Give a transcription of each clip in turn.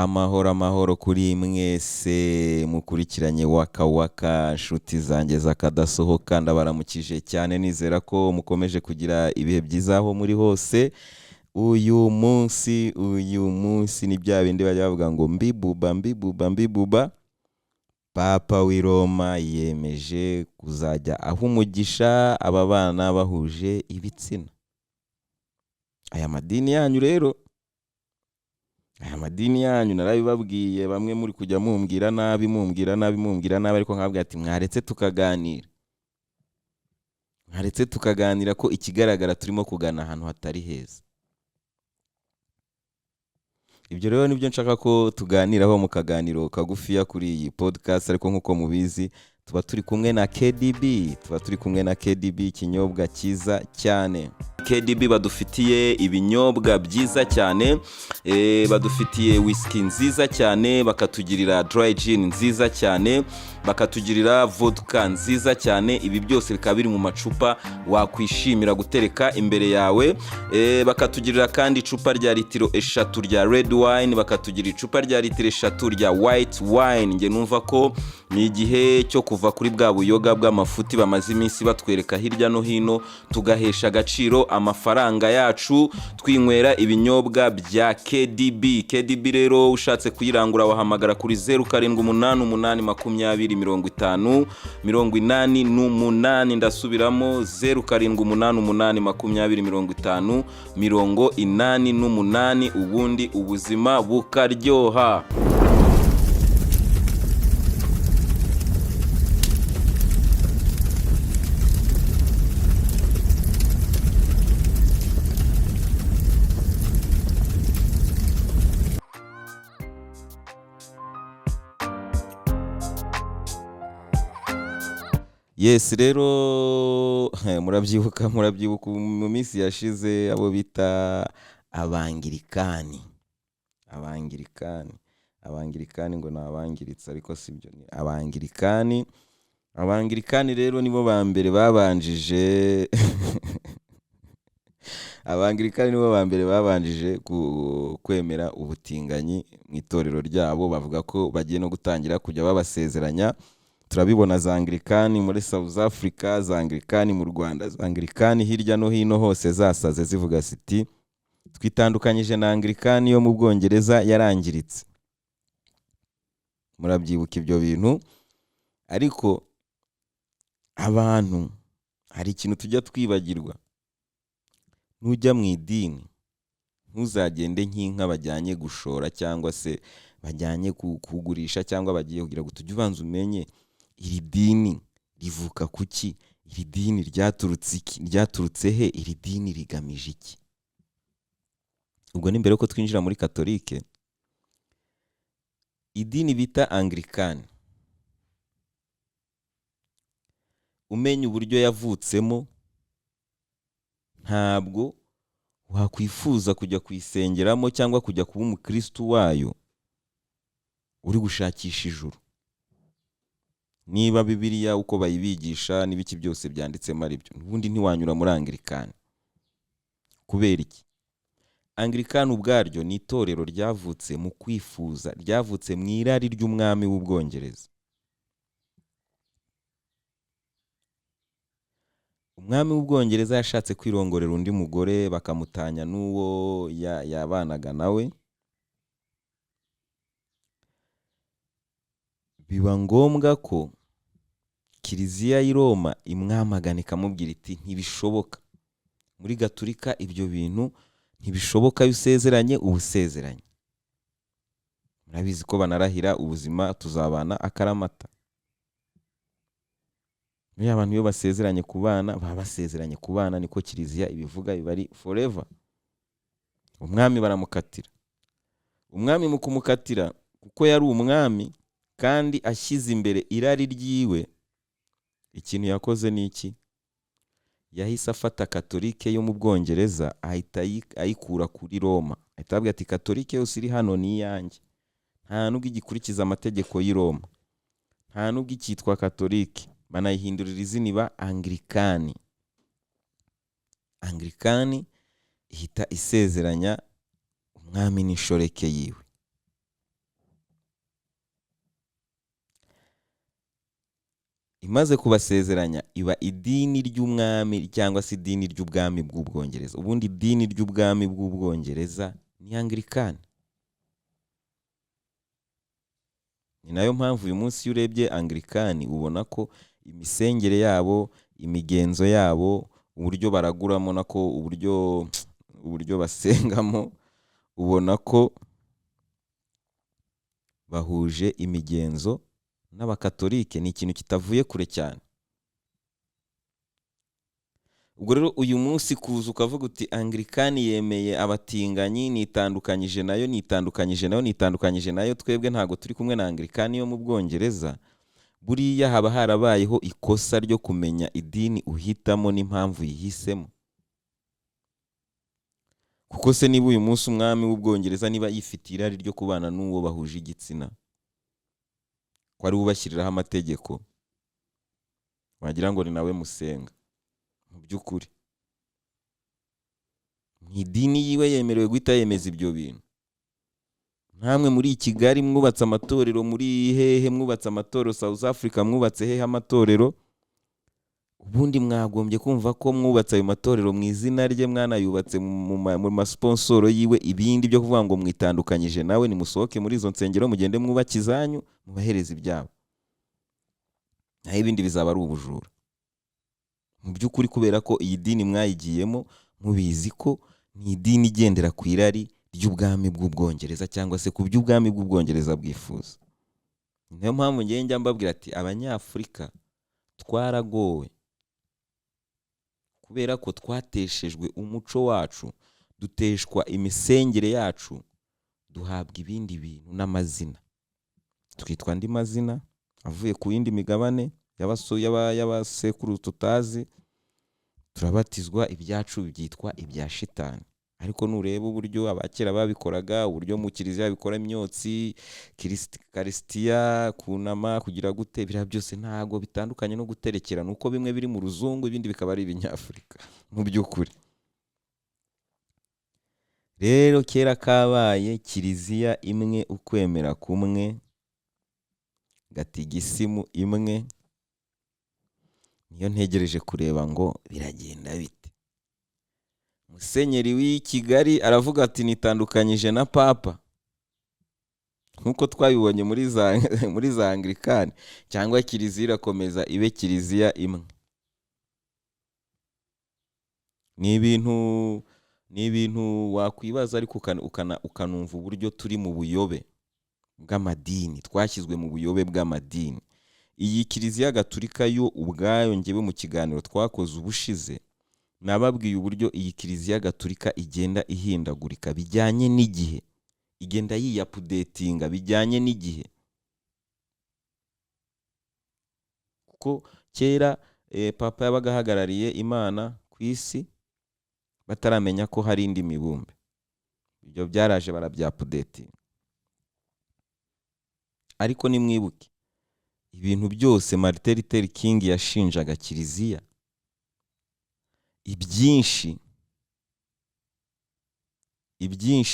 Amahoro kuri mwese mukurikiranye Waka Waka nshuti zanjye zakadasohoka, ndabaramukije cyane nizera ko mukomeje kugira ibihe byiza aho muri hose. Uyu munsi ni bya bindi bajya bavuga ngo mbibuba. Papa w'i Roma yemeje kuzajya aho umugisha aba bana bahuje ibitsina. Aya madini yanyu narabibabwiye, bamwe muri kujya mumbwira nabi ariko nkabwira ati mwaretse tukaganira ko ikigaragara turimo kugana ahantu hatari heza. Ibyo rero nibyo nshaka ko tuganiraho mu kaganiro kagufiya kuri iyi podcast, ariko nk'uko mubizi tuba turi kumwe na KDB, ikinyobwa cyiza cyane. KDB badufitiye ibinyobwa byiza cyane, badufitiye whisky nziza cyane, bakatugirira dry gin nziza cyane, bakatugirira vodka nziza cyane. Ibi byose bikaba biri mu macupa wakwishimira gutereka imbere yawe. Bakatugirira kandi icupa rya litiro 3 rya red wine, bakatugira icupa rya litiro 3 rya white wine. Nge numva ko ni igihe cyo kuva kuri bwa buyoga bw'amafuti bamaze iminsi batwereka hirya no hino, tugahesha agaciro amafaranga yacu twinywera ibinyobwa bya KDB rero ushatse kuyirangura wahamagara kuri 0788505088. ndasubiramo 0788505088, ubundi ubuzima bukaryoha. Yes, rero murabyibuka mu minsi yashize abo bita abangirikani ngo ni abangiritse, ariko sibyo, ni abangirikani rero nibo ba mbere babanjije abangirikani nibo ba mbere babanjije kwemera ubutinganyi mu itorero ryabo. Bavuga ko bagiye no gutangira kujya babasezeranya. Turabibona za Anglikani muri South Africa, za Anglikani mu Rwanda, za Anglikani hirya no hino hose zasaze zivuga siti twitandukanyije na Anglikani yo mu Bwongereza yarangiritse. Murabyibuka ibyo bintu. Ariko abantu hari ikintu tujya twibagirwa. Nujya mu idini ntuzagende nk'inka bajyanye gushora cyangwa se bajyanye kugurisha cyangwa bagiye kugira ngo tujye ubanza umenye iri dini rivuka kuki, iri dini ryaturutse he, iri dini rigamije iki. Ubwo ni mbere ko twinjira muri Katolike. Idini bita Anglikani, umenye uburyo yavutsemo, ntabwo wakwifuza kujya kuyisengeramo cyangwa kujya kuba umukristo wayo uri gushakisha ijuru. Niba Bibiliya uko bayibigisha n'ibiki byose byanditsemo ari byo, ubundi ntiwanyura muri Anglikani. Kubera iki? Anglikani ubwaryo ni itorero ryavutse mu kwifuza, ryavutse mu irari ry'umwami w'Ubwongereza. Umwami w'Ubwongereza yashatse kwirongorera undi mugore, bakamutanya n'uwo yabanaga nawe. Biba ngombwa ko Kiliziya y'i Roma imwamagana ikamubwira iti ntibishoboka. Muri Gatolika ibyo bintu ntibishoboka, iyo usezeranye ubusezeranye. Murabizi ko banarahira ubuzima tuzabana akaramata. Muri abantu iyo basezeranye ku bana baba basezeranye ku bana, niko Kiliziya ibivuga, biba ari forever. Umwami baramukatira. Umwami mu kumukatira kuko yari umwami kandi ashyize imbere irari ryiwe, ikintu yakoze ni iki? Yahise afata Katolike yo mu Bwongereza ahita ayikura kuri Roma. Ahita avuga ati Katolike yose iri hano ni iyanjye. Nta nubwo igikurikiza amategeko y'i Roma, nta nubwo ikitwa Katolike, banayihindurira izina iba Anglikani. Ihita isezeranya umwami n'inshoreke yiwe. imaze kubasezeranya iba idini ry'umwami cyangwa se idini ry'ubwami bw'ubwongereza. Ubundi idini ry'ubwami bw'ubwongereza ni Anglikani. Ni nayo mpamvu uyu munsi iyo urebye Anglikani ubona ko imisengere yabo, imigenzo yabo, uburyo baraguramo nako uburyo basengamo, ubona ko bahuje imigenzo n'abakatolike. Ni ikintu kitavuye kure cyane. Ubwo rero uyu munsi kuza ukavuga uti Anglikani yemeye abatinganyi, nitandukanyije nayo, twebwe ntago turi kumwe na Anglikani yo mu Bwongereza, buriya haba harabayeho ikosa ryo kumenya idini uhitamo n'impamvu yihisemo. Kuko se niba uyu munsi umwami w'Ubwongereza niba yifitiye irari ryo kubana n'uwo bahuje igitsina, ko ari ubashyiriraho amategeko, wagira ngo ni nawe musenga. Mu by'ukuri ni idini yiwe yemerewe guhita yemeza ibyo bintu. Namwe muri Kigali mwubatse amatorero, muri hehe mwubatse amatorero, South Africa mwubatse hehe amatorero, ubundi mwagombye kumva ko mwubatse ayo matorero mu izina rye, mwanayubatse mu masponsoro yiwe. Ibindi byo kuvuga ngo mwitandukanyije nawe, nimusohoke muri izo nsengero mugende mwubake izanyu, mubahereza ibyabo, naho ibindi bizaba ari ubujura. Mu by'ukuri kubera ko iyi dini mwayigiyemo mubizi ko ni idini igendera ku irari ry'ubwami bw'Ubwongereza cyangwa se ku by'ubwami bw'Ubwongereza bwifuza. Niyo mpamvu ngiye njya mbabwira ati Abanyafurika twaragowe kubera ko twateshejwe umuco wacu, duteshwa imisengere yacu, duhabwa ibindi bintu n'amazina, twitwa andi mazina avuye ku yindi migabane y'abasekuru tutazi, turabatizwa, ibyacu byitwa ibya shitani. Ariko nureba uburyo abakera babikoraga, uburyo mu kiliziya bikora imyotsi, karisitiya, kunama, kugira gute, biriya byose ntago bitandukanye no guterekera, nuko bimwe biri mu ruzungu ibindi bikaba ari ibinyafurika mu by'ukuri. Rero kera kabaye kiliziya imwe, ukwemera kumwe, gatigisimu imwe. Niyo ntegereje kureba ngo biragenda bite. Musenyeri w'i Kigali aravuga ati nitandukanyije na papa, nkuko twabibonye muri za Anglikani, cyangwa kiliziya irakomeza ibe kiliziya imwe. Ni ibintu wakwibaza, ariko ukanumva uburyo turi mu buyobe bw'amadini, twashyizwe mu buyobe bw'amadini. Iyi kiliziya gatulika yo ubwayo, ngewe mu kiganiro twakoze ubushize nababwiye uburyo iyi kiliziya gatulika igenda ihindagurika bijyanye n'igihe, igenda yiyapudetinga bijyanye n'igihe. Kuko kera papa yabaga ahagarariye Imana ku isi, bataramenya ko hari indi mibumbe. Ibyo byaraje barabyapudetinga. Ariko nimwibuke ibintu byose Martin Luther King yashinjaga kiliziya, ibyinshi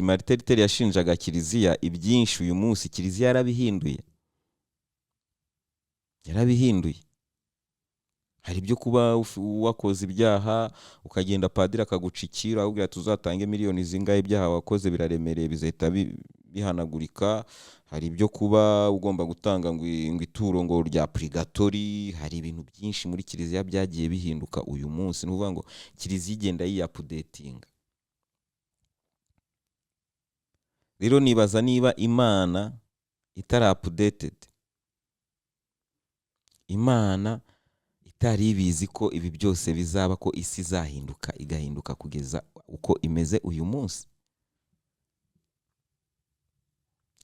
Martin Luther yashinjaga kiliziya, ibyinshi uyu munsi kiliziya yarabihinduye. Hari ibyo kuba wakoze ibyaha ukagenda padiri akagucikira ahubwo tuzatange miliyoni zingahe, ibyaha wakoze biraremereye bizahita bihanagurika. Hari ibyo kuba ugomba gutanga ngo ituro ngo rya purgatori. Hari ibintu byinshi muri kiliziya byagiye bihinduka uyu munsi. Ni ukuvuga ngo kiliziya igenda yiyapudetinga. Rero nibaza niba Imana itarapudeted, Imana itari ibizi ko ibi byose bizaba, ko isi izahinduka igahinduka kugeza uko imeze uyu munsi.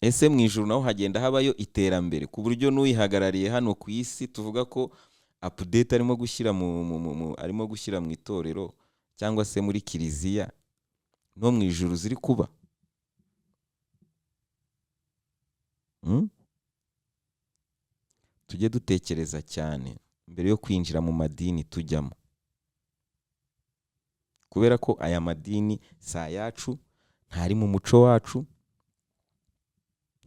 Ese mu ijuru naho hagenda habayo iterambere ku buryo n'uyihagarariye hano ku isi tuvuga ko update arimo gushyira mu itorero cyangwa se muri kiliziya, no mu ijuru ziri kuba? Tujye dutekereza cyane mbere yo kwinjira mu madini tujyamo, kubera ko aya madini si ayacu, ntari mu muco wacu,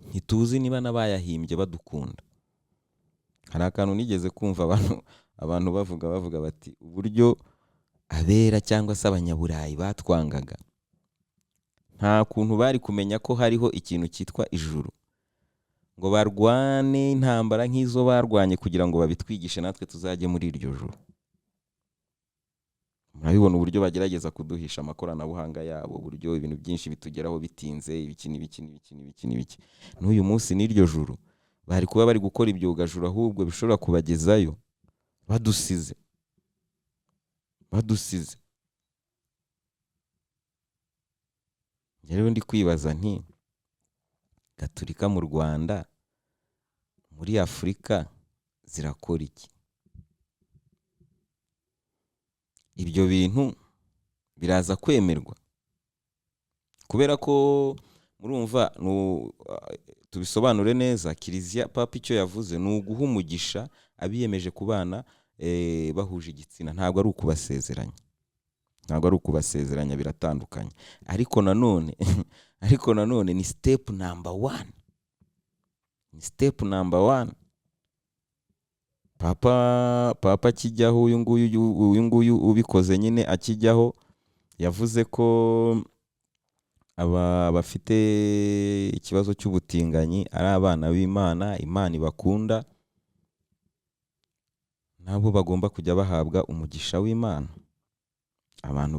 ntituzi niba n'abayahimbye badukunda. hari akantu nigeze kumva abantu bavuga bati uburyo abera cyangwa se abanyaburayi batwangaga, nta kuntu bari kumenya ko hariho ikintu cyitwa ijuru ngo barwane intambara nk'izo barwanye kugira ngo babitwigishe natwe tuzajye muri iryo juru. Murabibona uburyo bagerageza kuduhisha amakoranabuhanga yabo, uburyo ibintu byinshi bitugeraho bitinze, ibiki n'uyu munsi n'iryo juru bari kuba bari gukora ibyogajuru ahubwo bishobora kubagezayo badusize. Rero ndi kwibaza nti Gatolika mu Rwanda, muri Afurika zirakora iki? Ibyo bintu biraza kwemerwa? Kubera ko murumva tubisobanure neza, Kiliziya Papa icyo yavuze ni uguha umugisha abiyemeje kubana bahuje igitsina, ntabwo ari ukubasezeranya, biratandukanye. Ariko nanone ni step number one. Papa akijyaho, uyu nguyu ubikoze nyine akijyaho, yavuze ko bafite ikibazo cy'ubutinganyi ari abana b'Imana, Imana ibakunda, nabo bagomba kujya bahabwa umugisha w'Imana. Abantu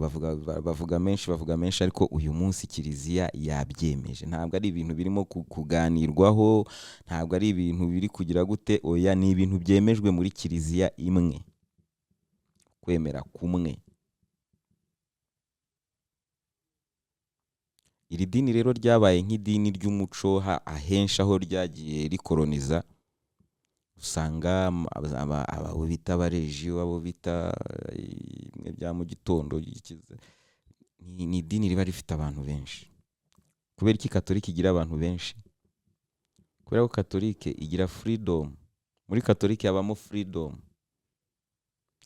bavuga menshi, ariko uyu munsi Kiliziya yabyemeje. Ntabwo ari ibintu birimo kuganirwaho, ntabwo ari ibintu biri kugira gute, oya, ni ibintu byemejwe muri Kiliziya imwe, kwemera kumwe. Iri dini rero ryabaye nk'idini ry'umuco ahenshi aho ryagiye rikoroniza. Usanga abo bita abarejiyo, abo bita bya mu gitondo, ni idini riba rifite abantu benshi. Kubera iki Katolika igira abantu benshi? Kubera ko Katolika igira freedom. Muri Katolika habamo freedom.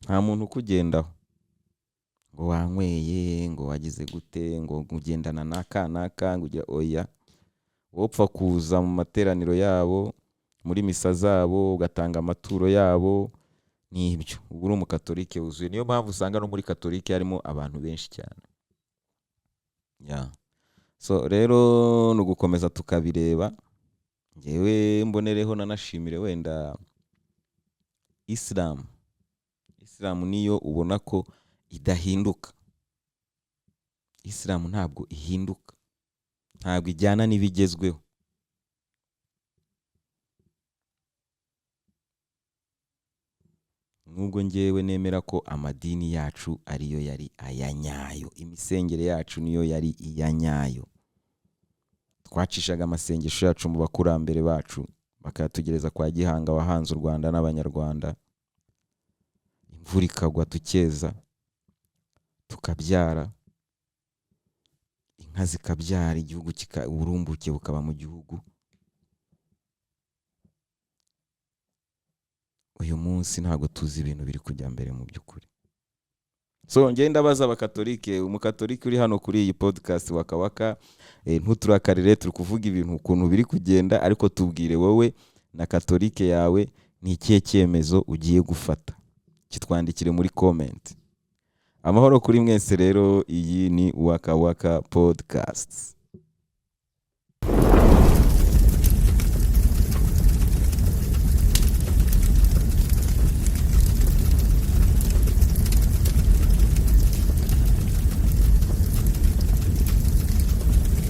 Nta muntu ukugendaho ngo wanyweye, ngo wagize gute, ngo ugendana n'aka ngo ujya, oya. Wopfa kuza mu materaniro yabo, muri misa zabo, ugatanga amaturo yabo, n'ibyo ubu uri umukatolike wuzuye. Niyo mpamvu usanga no muri Katolike harimo abantu benshi cyane. So rero ni ugukomeza tukabireba. Ngewe mbonereho nanashimire wenda Islam niyo ubona ko idahinduka. Islam ntabwo ihinduka, ntabwo ijyana n'ibigezweho. Nubwo ngewe nemera ko amadini yacu ariyo yari aya nyayo, imisengere yacu niyo yari iya nyayo. Twacishaga amasengesho yacu mu bakurambere bacu, bakayatugereza kwa Gihanga wahanze u Rwanda n'Abanyarwanda. Imvura ikagwa tukeza, tukabyara, inka zikabyara, igihugu uburumbuke bukaba mu gihugu. Uyu munsi ntabwo tuzi ibintu biri kujya mbere mu by'ukuri. So ngenda baza abakatolike, umukatolike uri hano kuri iyi podcast Waka Waka, ntuturakarire, turi kuvuga ibintu ukuntu biri kugenda, ariko tubwire wowe na katolike yawe ni ikihe cyemezo ugiye gufata. Kitwandikire muri comment. Amahoro kuri mwese rero, iyi ni Waka Waka Podcast.